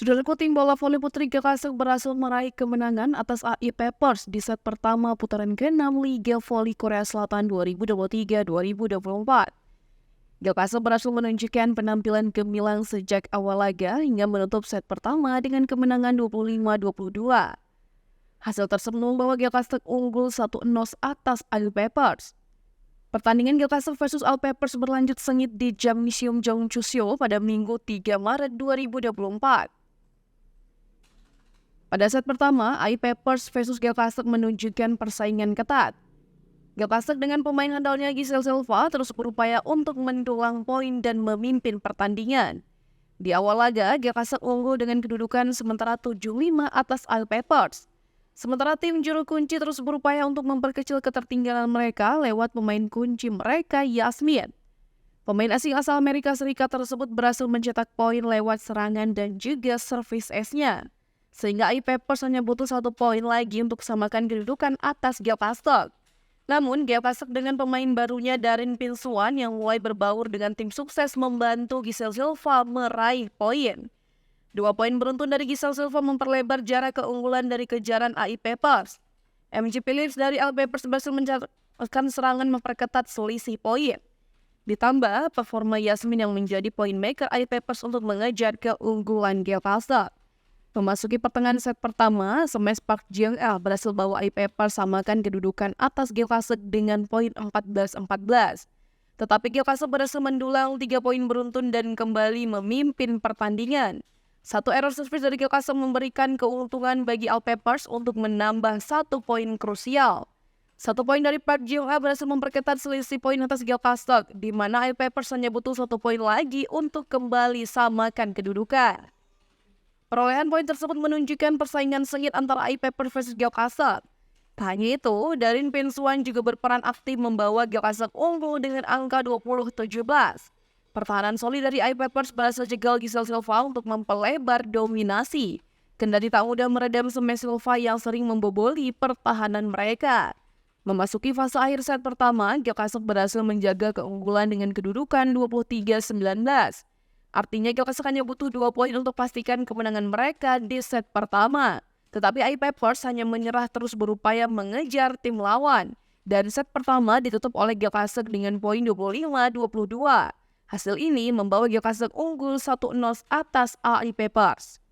Saudaraku, tim bola voli putri Gakasuk berhasil meraih kemenangan atas AI Papers di set pertama putaran ke-6 Liga Voli Korea Selatan 2023-2024. Gakasuk berhasil menunjukkan penampilan gemilang sejak awal laga hingga menutup set pertama dengan kemenangan 25-22. Hasil tersebut membawa Gakasuk unggul 1-0 atas AI Papers. Pertandingan Gakasuk versus All Papers berlanjut sengit di Jamsium Jongchuseo pada Minggu 3 Maret 2024. Pada set pertama, AI Papers versus Gakasuk menunjukkan persaingan ketat. Gakasuk dengan pemain handalnya Giselle Silva terus berupaya untuk mendulang poin dan memimpin pertandingan. Di awal laga, Gakasuk unggul dengan kedudukan sementara 7-5 atas AI Papers. Sementara tim juru kunci terus berupaya untuk memperkecil ketertinggalan mereka lewat pemain kunci mereka, Yasmin. Pemain asing asal Amerika Serikat tersebut berhasil mencetak poin lewat serangan dan juga servis ace-nya. Sehingga AI Papers hanya butuh 1 poin lagi untuk samakan kedudukan atas Gakasuk. Namun, Gakasuk dengan pemain barunya Darin Pinsuan yang mulai berbaur dengan tim sukses membantu Giselle Silva meraih poin. 2 poin beruntun dari Giselle Silva memperlebar jarak keunggulan dari kejaran AI Papers. MG Phillips dari AI Papers berhasil mencatatkan serangan memperketat selisih poin. Ditambah, performa Yasmin yang menjadi poin maker AI Papers untuk mengejar keunggulan Gakasuk. Memasuki pertengahan set pertama, Smash Park JL berhasil bawa AI Papers samakan kedudukan atas Gakasuk dengan poin 14-14. Tetapi Gakasuk berhasil mendulang 3 poin beruntun dan kembali memimpin pertandingan. 1 error service dari Gakasuk memberikan keuntungan bagi AI Papers untuk menambah 1 poin krusial. 1 poin dari Park JL berhasil memperketat selisih poin atas Gakasuk, di mana AI Papers hanya butuh 1 poin lagi untuk kembali samakan kedudukan. Perolehan poin tersebut menunjukkan persaingan sengit antara AI Papers versus Gakasuk. Tak hanya itu, Darin Pinsuan juga berperan aktif membawa Gakasuk unggul dengan angka 20-17. Pertahanan solid dari AI Papers berhasil jegal Giselle Silva untuk memperlebar dominasi. Kendati tak mudah meredam smash Silva yang sering memboboli pertahanan mereka. Memasuki fase akhir set pertama, Gakasuk berhasil menjaga keunggulan dengan kedudukan 23-19. Artinya Gakasuk hanya butuh 2 poin untuk pastikan kemenangan mereka di set pertama. Tetapi AI Papers hanya menyerah terus berupaya mengejar tim lawan. Dan set pertama ditutup oleh Gakasuk dengan poin 25-22. Hasil ini membawa Gakasuk unggul 1-0 atas AI Papers.